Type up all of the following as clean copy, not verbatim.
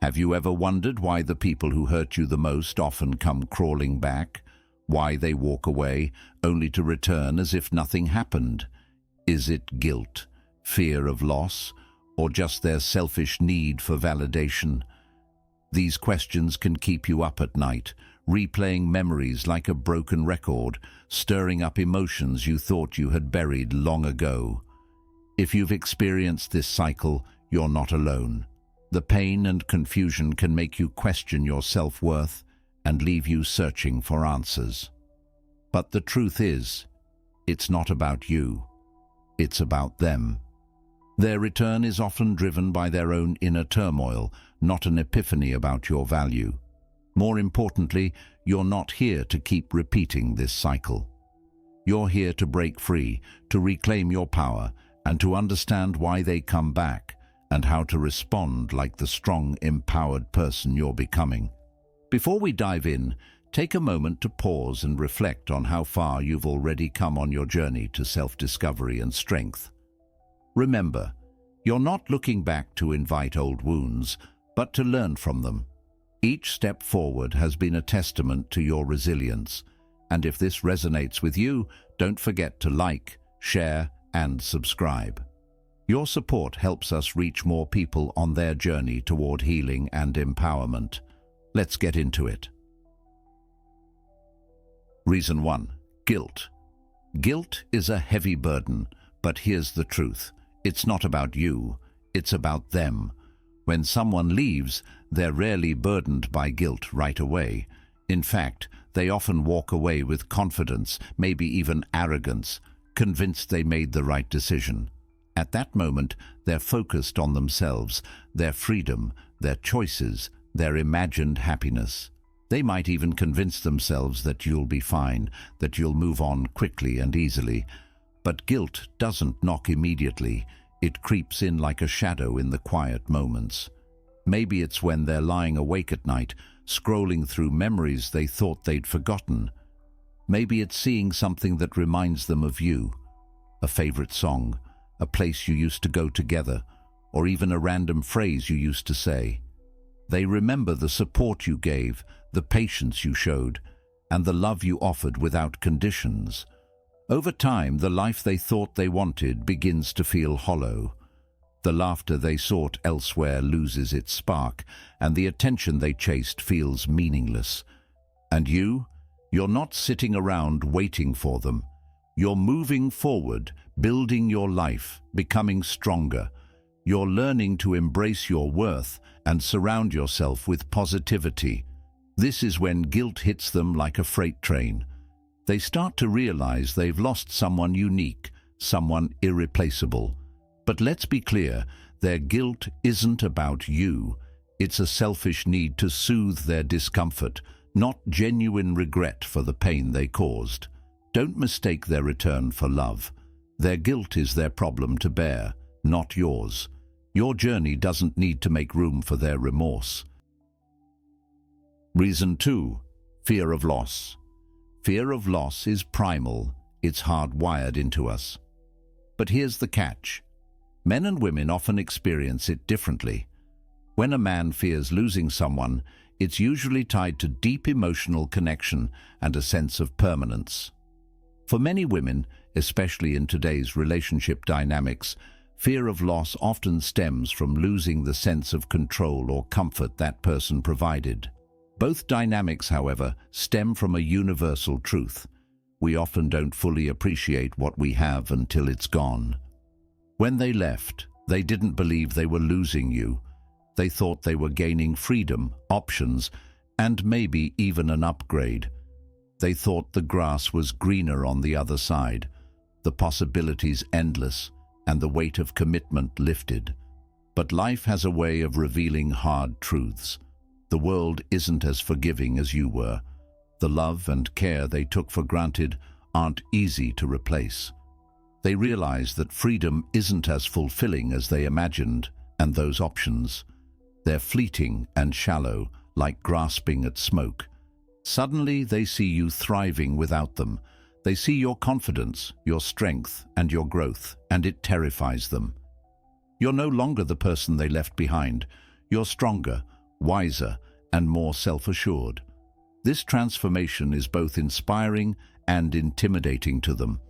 Have you ever wondered why the people who hurt you the most often come crawling back? Why they walk away, only to return as if nothing happened? Is it guilt, fear of loss, or just their selfish need for validation? These questions can keep you up at night, replaying memories like a broken record, stirring up emotions you thought you had buried long ago. If you've experienced this cycle, you're not alone. The pain and confusion can make you question your self-worth and leave you searching for answers. But the truth is, it's not about you. It's about them. Their return is often driven by their own inner turmoil, not an epiphany about your value. More importantly, you're not here to keep repeating this cycle. You're here to break free, to reclaim your power, and to understand why they come back, and how to respond like the strong, empowered person you're becoming. Before we dive in, take a moment to pause and reflect on how far you've already come on your journey to self-discovery and strength. Remember, you're not looking back to invite old wounds, but to learn from them. Each step forward has been a testament to your resilience, and if this resonates with you, don't forget to like, share, and subscribe. Your support helps us reach more people on their journey toward healing and empowerment. Let's get into it. Reason 1. Guilt. Guilt is a heavy burden, but here's the truth. It's not about you, it's about them. When someone leaves, they're rarely burdened by guilt right away. In fact, they often walk away with confidence, maybe even arrogance, convinced they made the right decision. At that moment, they're focused on themselves, their freedom, their choices, their imagined happiness. They might even convince themselves that you'll be fine, that you'll move on quickly and easily. But guilt doesn't knock immediately. It creeps in like a shadow in the quiet moments. Maybe it's when they're lying awake at night, scrolling through memories they thought they'd forgotten. Maybe it's seeing something that reminds them of you, a favorite song, a place you used to go together, or even a random phrase you used to say. They remember the support you gave, the patience you showed, and the love you offered without conditions. Over time, the life they thought they wanted begins to feel hollow. The laughter they sought elsewhere loses its spark, and the attention they chased feels meaningless. And you're not sitting around waiting for them. You're moving forward, building your life, becoming stronger. You're learning to embrace your worth and surround yourself with positivity. This is when guilt hits them like a freight train. They start to realize they've lost someone unique, someone irreplaceable. But let's be clear, their guilt isn't about you. It's a selfish need to soothe their discomfort, not genuine regret for the pain they caused. Don't mistake their return for love. Their guilt is their problem to bear, not yours. Your journey doesn't need to make room for their remorse. Reason 2. Fear of loss. Fear of loss is primal. It's hardwired into us. But here's the catch. Men and women often experience it differently. When a man fears losing someone, it's usually tied to deep emotional connection and a sense of permanence. For many women, especially in today's relationship dynamics, fear of loss often stems from losing the sense of control or comfort that person provided. Both dynamics, however, stem from a universal truth. We often don't fully appreciate what we have until it's gone. When they left, they didn't believe they were losing you. They thought they were gaining freedom, options, and maybe even an upgrade. They thought the grass was greener on the other side, the possibilities endless, and the weight of commitment lifted. But life has a way of revealing hard truths. The world isn't as forgiving as you were. The love and care they took for granted aren't easy to replace. They realize that freedom isn't as fulfilling as they imagined, and those options, they're fleeting and shallow, like grasping at smoke. Suddenly they see you thriving without them. They see your confidence, your strength, and your growth, and it terrifies them. You're no longer the person they left behind. You're stronger, wiser, and more self-assured. This transformation is both inspiring and intimidating to them.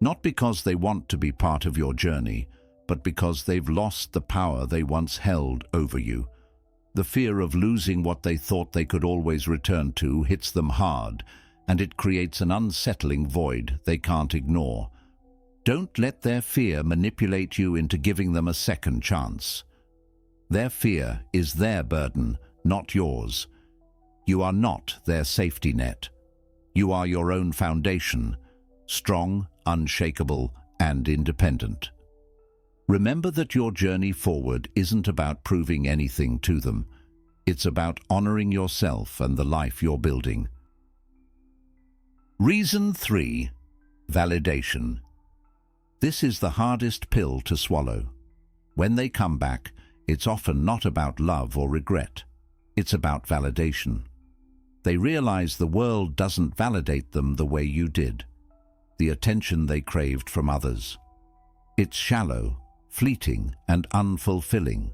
Not because they want to be part of your journey, but because they've lost the power they once held over you. The fear of losing what they thought they could always return to hits them hard, and it creates an unsettling void they can't ignore. Don't let their fear manipulate you into giving them a second chance. Their fear is their burden, not yours. You are not their safety net. You are your own foundation, strong, unshakable, and independent. Remember that your journey forward isn't about proving anything to them. It's about honoring yourself and the life you're building. Reason 3. Validation. This is the hardest pill to swallow. When they come back, it's often not about love or regret. It's about validation. They realize the world doesn't validate them the way you did, the attention they craved from others. It's shallow, fleeting, and unfulfilling.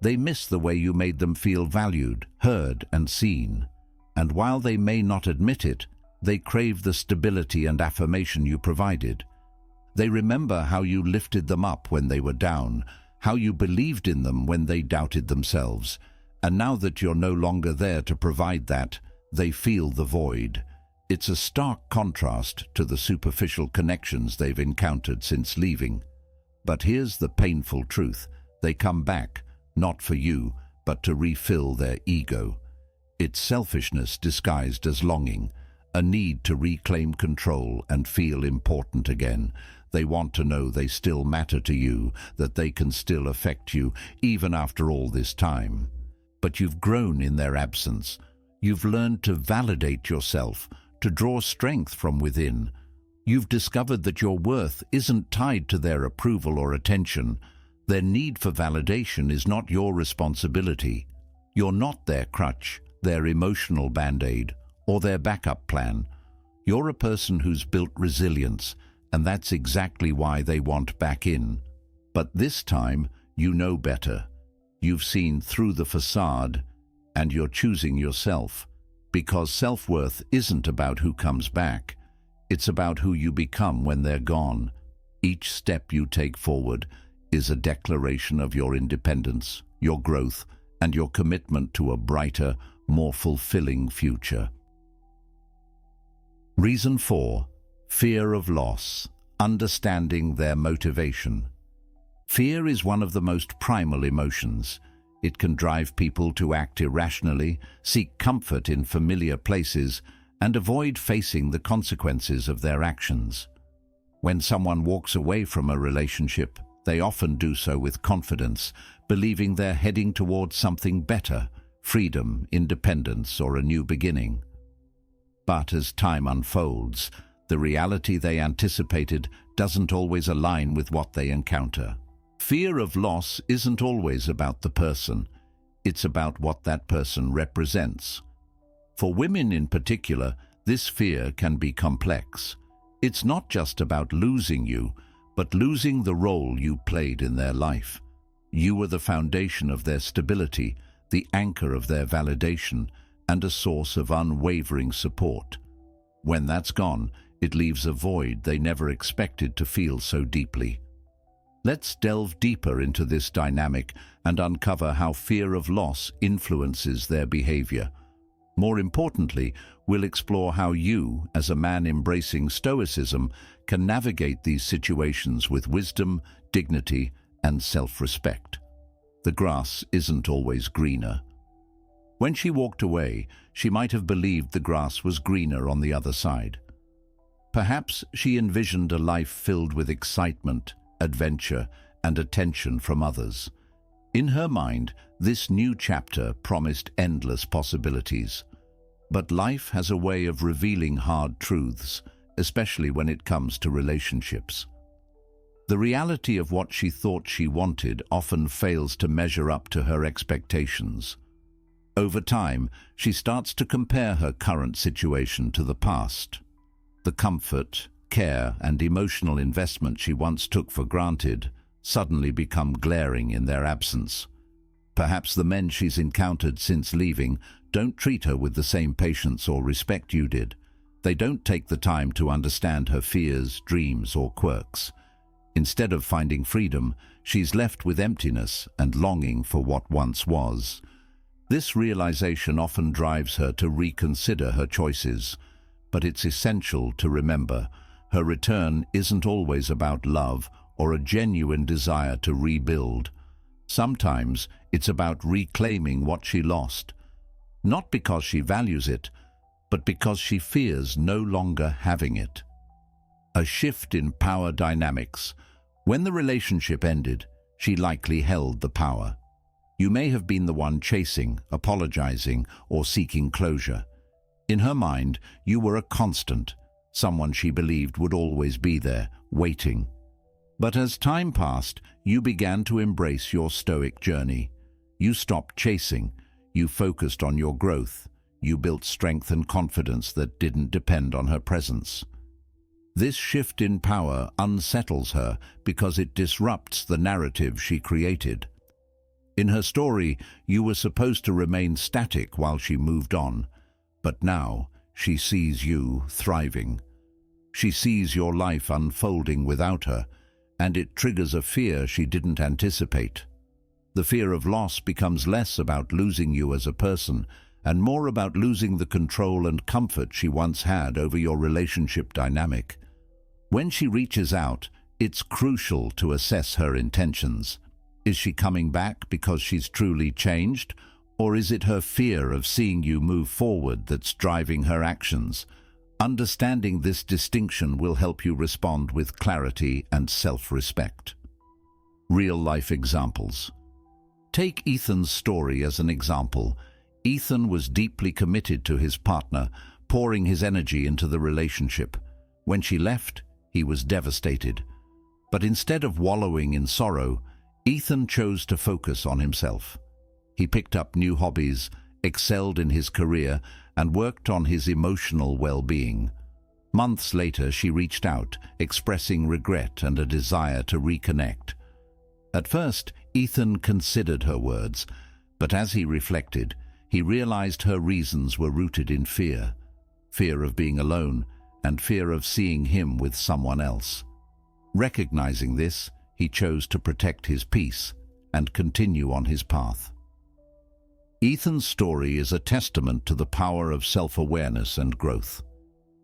They miss the way you made them feel valued, heard, and seen. And while they may not admit it, they crave the stability and affirmation you provided. They remember how you lifted them up when they were down, how you believed in them when they doubted themselves. And now that you're no longer there to provide that, they feel the void. It's a stark contrast to the superficial connections they've encountered since leaving. But here's the painful truth. They come back, not for you, but to refill their ego. It's selfishness disguised as longing, a need to reclaim control and feel important again. They want to know they still matter to you, that they can still affect you, even after all this time. But you've grown in their absence. You've learned to validate yourself, to draw strength from within. You've discovered that your worth isn't tied to their approval or attention. Their need for validation is not your responsibility. You're not their crutch, their emotional band-aid, or their backup plan. You're a person who's built resilience, and that's exactly why they want back in. But this time, you know better. You've seen through the facade, and you're choosing yourself, because self-worth isn't about who comes back. It's about who you become when they're gone. Each step you take forward is a declaration of your independence, your growth, and your commitment to a brighter, more fulfilling future. Reason 4. Fear of loss. Understanding their motivation. Fear is one of the most primal emotions. It can drive people to act irrationally, seek comfort in familiar places, and avoid facing the consequences of their actions. When someone walks away from a relationship, they often do so with confidence, believing they're heading towards something better, freedom, independence, or a new beginning. But as time unfolds, the reality they anticipated doesn't always align with what they encounter. Fear of loss isn't always about the person. It's about what that person represents. For women in particular, this fear can be complex. It's not just about losing you, but losing the role you played in their life. You were the foundation of their stability, the anchor of their validation, and a source of unwavering support. When that's gone, it leaves a void they never expected to feel so deeply. Let's delve deeper into this dynamic and uncover how fear of loss influences their behavior. More importantly, we'll explore how you, as a man embracing Stoicism, can navigate these situations with wisdom, dignity, and self-respect. The grass isn't always greener. When she walked away, she might have believed the grass was greener on the other side. Perhaps she envisioned a life filled with excitement, adventure, and attention from others. In her mind, this new chapter promised endless possibilities. But life has a way of revealing hard truths, especially when it comes to relationships. The reality of what she thought she wanted often fails to measure up to her expectations. Over time, she starts to compare her current situation to the past. The comfort, care, and emotional investment she once took for granted suddenly become glaring in their absence. Perhaps the men she's encountered since leaving don't treat her with the same patience or respect you did. They don't take the time to understand her fears, dreams, or quirks. Instead of finding freedom, she's left with emptiness and longing for what once was. This realization often drives her to reconsider her choices, but it's essential to remember her return isn't always about love or a genuine desire to rebuild. Sometimes it's about reclaiming what she lost, not because she values it, but because she fears no longer having it. A shift in power dynamics. When the relationship ended, she likely held the power. You may have been the one chasing, apologizing, or seeking closure. In her mind, you were a constant, someone she believed would always be there, waiting. But as time passed, you began to embrace your Stoic journey. You stopped chasing. You focused on your growth. You built strength and confidence that didn't depend on her presence. This shift in power unsettles her because it disrupts the narrative she created. In her story, you were supposed to remain static while she moved on, but now she sees you thriving. She sees your life unfolding without her, and it triggers a fear she didn't anticipate. The fear of loss becomes less about losing you as a person and more about losing the control and comfort she once had over your relationship dynamic. When she reaches out, it's crucial to assess her intentions. Is she coming back because she's truly changed, or is it her fear of seeing you move forward that's driving her actions? Understanding this distinction will help you respond with clarity and self-respect. Real-life examples. Take Ethan's story as an example. Ethan was deeply committed to his partner, pouring his energy into the relationship. When she left, he was devastated. But instead of wallowing in sorrow, Ethan chose to focus on himself. He picked up new hobbies, excelled in his career, and worked on his emotional well-being. Months later, she reached out, expressing regret and a desire to reconnect. At first, Ethan considered her words, but as he reflected, he realized her reasons were rooted in fear. Fear of being alone, and fear of seeing him with someone else. Recognizing this, he chose to protect his peace and continue on his path. Ethan's story is a testament to the power of self-awareness and growth.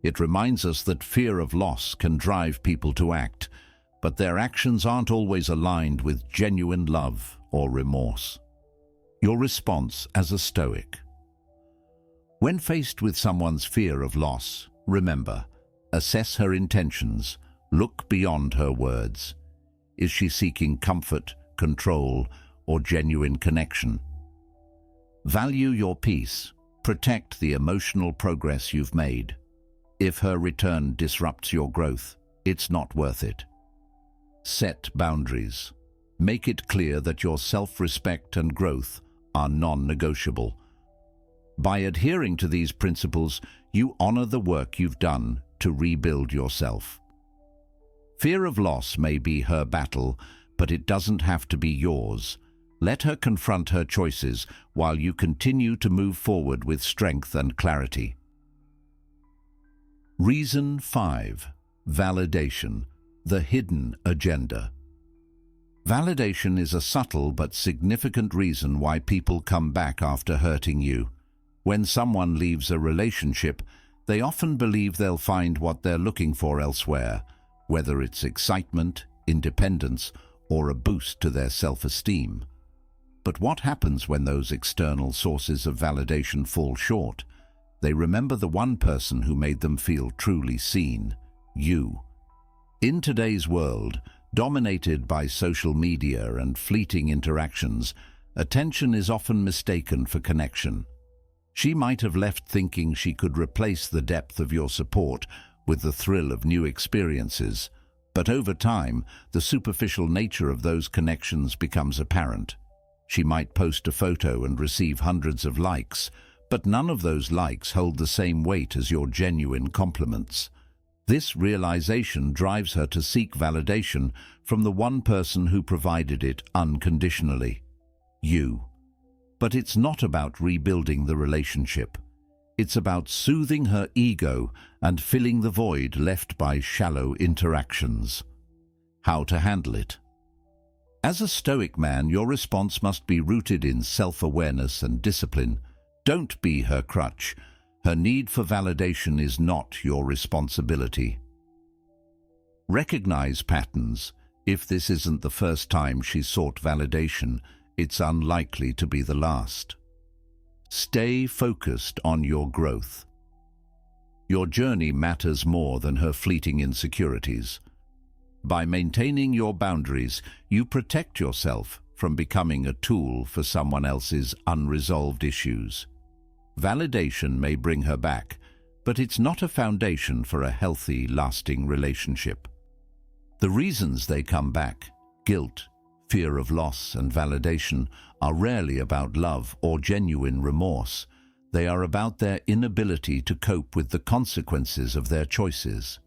It reminds us that fear of loss can drive people to act, but their actions aren't always aligned with genuine love or remorse. Your response as a Stoic. When faced with someone's fear of loss, remember, assess her intentions, look beyond her words. Is she seeking comfort, control, or genuine connection? Value your peace. Protect the emotional progress you've made. If her return disrupts your growth, it's not worth it. Set boundaries. Make it clear that your self-respect and growth are non-negotiable. By adhering to these principles, you honor the work you've done to rebuild yourself. Fear of loss may be her battle, but it doesn't have to be yours. Let her confront her choices while you continue to move forward with strength and clarity. Reason 5. Validation. The hidden agenda. Validation is a subtle but significant reason why people come back after hurting you. When someone leaves a relationship, they often believe they'll find what they're looking for elsewhere, whether it's excitement, independence, or a boost to their self-esteem. But what happens when those external sources of validation fall short? They remember the one person who made them feel truly seen: you. In today's world, dominated by social media and fleeting interactions, attention is often mistaken for connection. She might have left thinking she could replace the depth of your support with the thrill of new experiences, but over time, the superficial nature of those connections becomes apparent. She might post a photo and receive hundreds of likes, but none of those likes hold the same weight as your genuine compliments. This realization drives her to seek validation from the one person who provided it unconditionally: you. But it's not about rebuilding the relationship. It's about soothing her ego and filling the void left by shallow interactions. How to handle it? As a Stoic man, your response must be rooted in self-awareness and discipline. Don't be her crutch. Her need for validation is not your responsibility. Recognize patterns. If this isn't the first time she sought validation, it's unlikely to be the last. Stay focused on your growth. Your journey matters more than her fleeting insecurities. By maintaining your boundaries, you protect yourself from becoming a tool for someone else's unresolved issues. Validation may bring her back, but it's not a foundation for a healthy, lasting relationship. The reasons they come back, guilt, fear of loss, and validation, are rarely about love or genuine remorse. They are about their inability to cope with the consequences of their choices.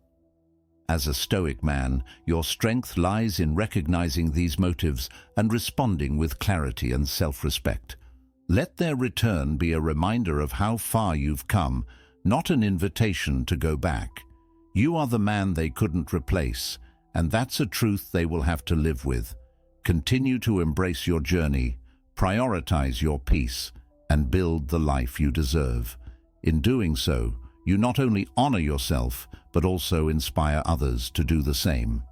As a Stoic man, your strength lies in recognizing these motives and responding with clarity and self-respect. Let their return be a reminder of how far you've come, not an invitation to go back. You are the man they couldn't replace, and that's a truth they will have to live with. Continue to embrace your journey, prioritize your peace, and build the life you deserve. In doing so, you not only honor yourself, but also inspire others to do the same.